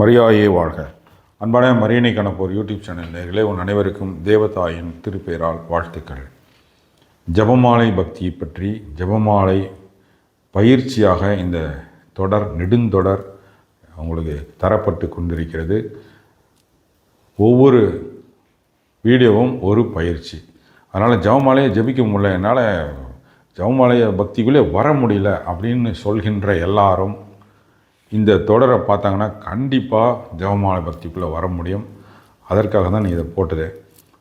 மரியாயே வாழ்க. அன்பான மரியணை கணப்போர் யூடியூப் சேனல் நேயர்களே, உன் அனைவருக்கும் தேவதாயின் திருப்பெயரால் வாழ்த்துக்கள். ஜபமாலை பக்தியை பற்றி ஜபமாலை பயிற்சியாக இந்த நெடுந்தொடர் உங்களுக்கு தரப்பட்டு கொண்டிருக்கிறது. ஒவ்வொரு வீடியோவும் ஒரு பயிற்சி. அதனால் ஜபமாலையை ஜபிக்க முடியல, என்னால் ஜபமாலையை பக்திக்குள்ளே வர முடியல அப்படின்னு சொல்கின்ற எல்லாரும் இந்த தொடரை பார்த்தாங்கன்னா கண்டிப்பாக ஜபமாலை பக்திக்குள்ளே வர முடியும். அதற்காக தான் இதை போட்டது.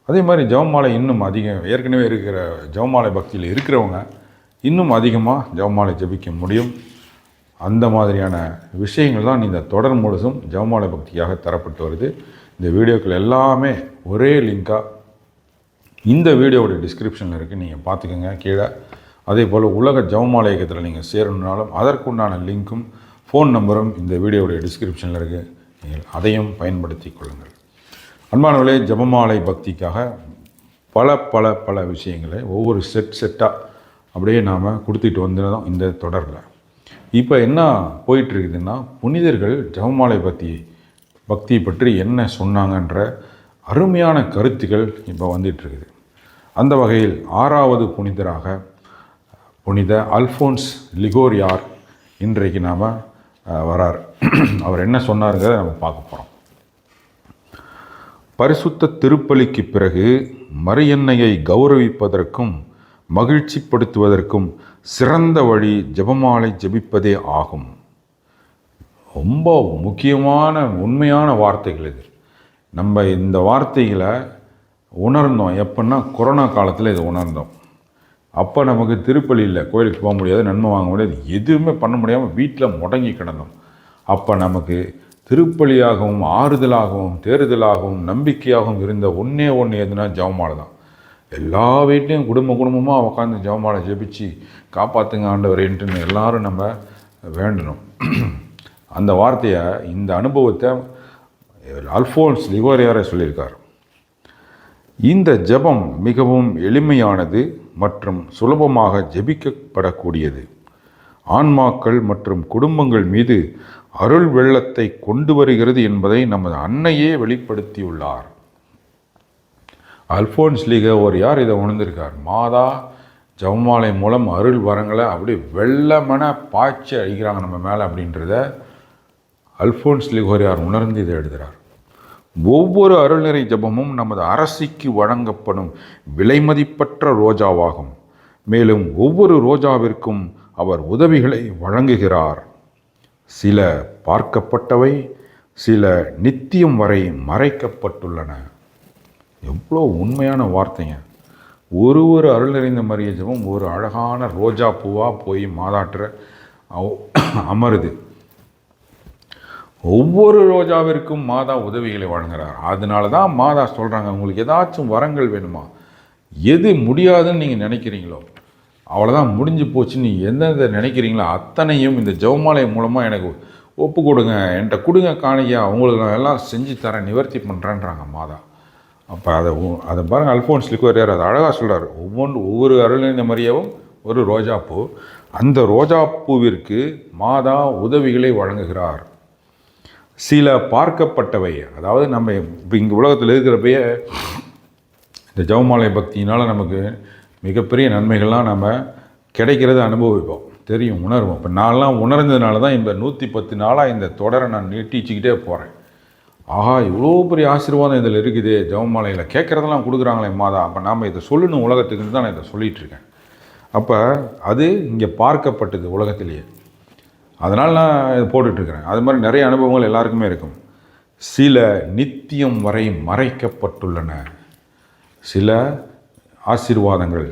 அதே மாதிரி ஜபமாலை இன்னும் அதிகம், ஏற்கனவே இருக்கிற ஜபமாலை பக்தியில் இருக்கிறவங்க இன்னும் அதிகமாக ஜபமாலை ஜபிக்க முடியும். அந்த மாதிரியான விஷயங்கள் தான் இந்த தொடர் முழுசும் ஜபமாலை பக்தியாக தரப்பட்டு வருது. இந்த வீடியோக்கள் எல்லாமே ஒரே லிங்காக இந்த வீடியோவோட டிஸ்கிரிப்ஷனில் இருக்குது, நீங்கள் பார்த்துக்கோங்க கீழே. அதே போல் உலக ஜபமாலை இயக்கத்தில் நீங்கள் சேரணுன்னாலும் அதற்குண்டான லிங்க்கும் ஃபோன் நம்பரும் இந்த வீடியோவுடைய டிஸ்கிரிப்ஷனில் இருக்குது, நீங்கள் அதையும் பயன்படுத்தி கொள்ளுங்கள். அன்பானவர்களே, ஜபமாலை பக்திக்காக பல விஷயங்களை ஒவ்வொரு செட்டாக அப்படியே நாம் கொடுத்துட்டு வந்துடும் இந்த தொடரில். இப்போ என்ன போயிட்டுருக்குதுன்னா, புனிதர்கள் ஜபமாலை பக்தியை பற்றி என்ன சொன்னாங்கன்ற அருமையான கருத்துக்கள் இப்போ வந்துட்டுருக்குது. அந்த வகையில் 6வது புனிதராக புனித அல்ஃபோன்ஸ் லிகோரியார் இன்றைக்கு நாம் வரார். அவர் என்ன சொன்னாருங்கிறத நம்ம பார்க்க போகிறோம். பரிசுத்த திருப்பலிக்கு பிறகு மரியன்னையை கௌரவிப்பதற்கும் மகிழ்ச்சிப்படுத்துவதற்கும் சிறந்த வழி ஜபமாலை ஜபிப்பதே ஆகும். ரொம்ப முக்கியமான உண்மையான வார்த்தைகள் இது. நம்ம இந்த வார்த்தைகளை உணர்ந்தோம் எப்படின்னா, கொரோனா காலத்தில் இதை உணர்ந்தோம். அப்போ நமக்கு திருப்பலி இல்லை, கோயிலுக்கு போக முடியாது, நன்மை வாங்க முடியாது, எதுவுமே பண்ண முடியாமல் வீட்டில் முடங்கி கிடந்தோம். அப்போ நமக்கு திருப்பலியாகவும் ஆறுதலாகவும் தேறுதலாகவும் நம்பிக்கையாகவும் இருந்த ஒன்றே எதுனா ஜபமாலை தான். எல்லா வீட்லேயும் குடும்பமாக உட்காந்து ஜபமாலை ஜபிச்சு காப்பாற்றுங்க ஆண்டவரேன்ட்டுன்னு எல்லாரும் நம்ம வேண்டணும். அந்த வார்த்தையை, இந்த அனுபவத்தை அல்ஃபோன்ஸ் லிகோரியாரை சொல்லியிருக்கார். இந்த ஜபம் மிகவும் எளிமையானது மற்றும் சுலபமாக ஜபிக்கப்படக்கூடியது. ஆன்மாக்கள் மற்றும் குடும்பங்கள் மீது அருள் வெள்ளத்தை கொண்டு வருகிறது என்பதை நமது அன்னையே வெளிப்படுத்தியுள்ளார். அல்ஃபோன்ஸ் லிகோரியார் இதை உணர்ந்திருக்கார். மாதா ஜபமாலை மூலம் அருள் வரங்களை அப்படி வெள்ளமென பாய்ச்சி அழிக்கிறாங்க நம்ம மேலே அப்படின்றத அல்ஃபோன்ஸ் லிகோரியார் உணர்ந்து இதை எழுதுகிறார். ஒவ்வொரு அருள்நிறை ஜபமும் நமது அரசிக்கு வழங்கப்படும் விலைமதிப்பற்ற ரோஜாவாகும். மேலும் ஒவ்வொரு ரோஜாவிற்கும் அவர் உதவிகளை வழங்குகிறார். சில பார்க்கப்பட்டவை, சில நித்தியம் வரை மறைக்கப்பட்டுள்ளன. எவ்வளோ உண்மையான வார்த்தைங்க. ஒரு அருள் நிறைந்த மரிய ஜபம் ஒரு அழகான ரோஜா பூவாக போய் மாதாற்ற அமருது. ஒவ்வொரு ரோஜாவிற்கும் மாதா உதவிகளை வழங்குகிறார். அதனால தான் மாதா சொல்கிறாங்க, உங்களுக்கு ஏதாச்சும் வரங்கள் வேணுமா, எது முடியாதுன்னு நீங்கள் நினைக்கிறீங்களோ அவ்வளோதான், முடிஞ்சு போச்சுன்னு எந்தெந்த நினைக்கிறீங்களோ அத்தனையும் இந்த ஜபமாலை மூலமாக எனக்கு ஒப்பு கொடுங்க, என்கிட்ட கொடுங்க காணிக்கையா, உங்களுக்கு நான் எல்லாம் செஞ்சு தரேன், நிவர்த்தி பண்ணுறேன்றாங்க மாதா. அப்போ அதை பாருங்கள், அல்ஃபோன்ஸ் லிகோரியார் அதை அழகாக சொல்கிறார். ஒவ்வொரு அருளின மரியாவும் ஒரு ரோஜாப்பூ, அந்த ரோஜாப்பூவிற்கு மாதா உதவிகளை வழங்குகிறார். சில பார்க்கப்பட்டவை, அதாவது நம்ம இப்போ இங்கே உலகத்தில் இருக்கிறப்பயே இந்த ஜபமாலை பக்தியினால் நமக்கு மிகப்பெரிய நன்மைகள்லாம் நம்ம கிடைக்கிறத அனுபவிப்போம், தெரியும், உணர்வோம். இப்போ நான்லாம் உணர்ந்ததுனால தான் இந்த 110 நாளாக இந்த தொடரை நான் நீட்டிச்சுக்கிட்டே போகிறேன். ஆஹா, இவ்வளோ பெரிய ஆசீர்வாதம் இதில் இருக்குது, ஜபமாலையில் கேட்குறதெல்லாம் கொடுக்குறாங்களே மாதா, அப்போ நாம் இதை சொல்லணும் உலகத்துக்குன்னு தான் நான் இதை சொல்லிகிட்ருக்கேன். அப்போ அது இங்கே பார்க்கப்பட்டது உலகத்திலேயே, அதனால் நான் இதை போட்டுட்ருக்கிறேன். அது மாதிரி நிறைய அனுபவங்கள் எல்லாருக்குமே இருக்கும். சில நித்தியம் வரை மறைக்கப்பட்டுள்ளன. சில ஆசீர்வாதங்கள்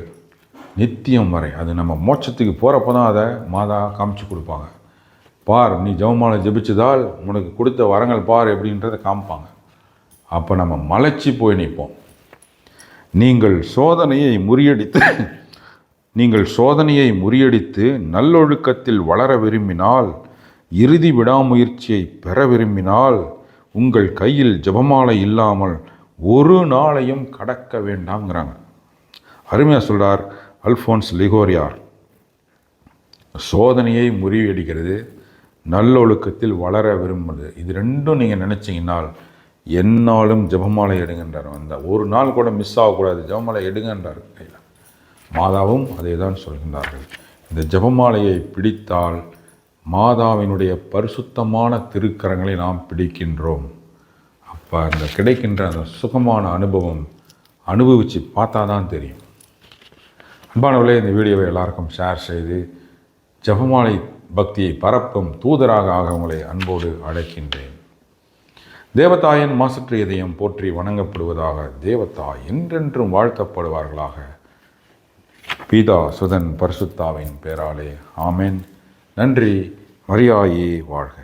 நித்தியம் வரை, அது நம்ம மோட்சத்துக்கு போகிறப்ப தான் அதை மாதா காமிச்சு கொடுப்பாங்க. பார், நீ ஜபமாலை ஜபிச்சதால் உனக்கு கொடுத்த வரங்கள் பார் எப்படின்றத காமிப்பாங்க. அப்போ நம்ம மலைச்சி போய் நிற்போம். நீங்கள் சோதனையை முறியடித்து நல்லொழுக்கத்தில் வளர விரும்பினால், இறுதி விடாமுயற்சியை பெற விரும்பினால், உங்கள் கையில் ஜபமாலை இல்லாமல் ஒரு நாளையும் கடக்க வேண்டாம்ங்கிறாங்க. அருமையாக சொல்கிறார் அல்ஃபோன்ஸ் லிகோரியார். சோதனையை முறியடிக்கிறது நல்லொழுக்கத்தில் வளர விரும்புவது. இது ரெண்டும் நீங்கள் நினச்சிங்கன்னால் எந்நாளும் ஜெபமாலை எடுங்கன்றார். அந்த ஒரு நாள் கூட மிஸ் ஆகக்கூடாது, ஜெபமாலை எடுங்கன்றார் கையில். மாதாவும் அதை தான் சொல்கின்றார்கள். இந்த ஜெபமாலையை பிடித்தால் மாதாவினுடைய பரிசுத்தமான திருக்கரங்களை நாம் பிடிக்கின்றோம். அப்போ அந்த கிடைக்கின்ற அந்த சுகமான அனுபவம் அனுபவித்து பார்த்தா தான் தெரியும். அன்பானவர்களே, இந்த வீடியோவை எல்லாருக்கும் ஷேர் செய்து ஜெபமாலை பக்தியை பரப்பும் தூதராக ஆக உங்களை அன்போடு அழைக்கின்றேன். தேவதாயின் மாசற்ற இதயம் போற்றி வணங்கப்படுவதாக. தேவதாய் என்றென்றும் வாழ்த்தப்படுவார்களாக. பிதா சுதன் பரிசுத்தாவின் பேராலே ஆமென். நன்றி. மரியாயே வாழ்க.